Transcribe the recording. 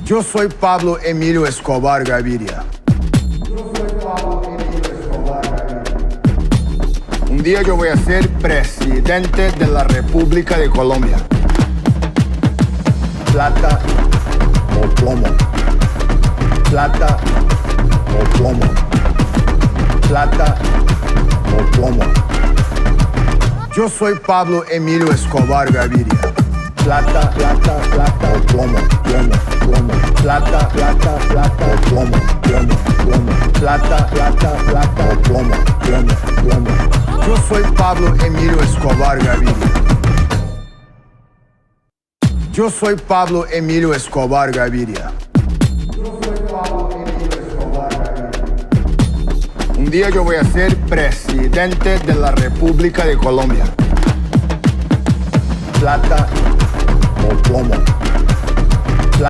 Yo soy Pablo Emilio Escobar Gaviria. Un día yo voy a ser presidente de la República de Colombia. Plata o plomo. Plata o plomo. Plata o plomo. Yo soy Pablo Emilio Escobar Gaviria. Plata, plata, plata o plomo, plomo, plomo. Plata, plata, plata o plomo, plomo, plomo. Plata, plata, plata o plomo, plomo, plomo. Yo soy Pablo Emilio Escobar Gaviria. Yo soy Pablo Emilio Escobar Gaviria. Un día yo voy a ser presidente de la República de Colombia. Plata o plomo.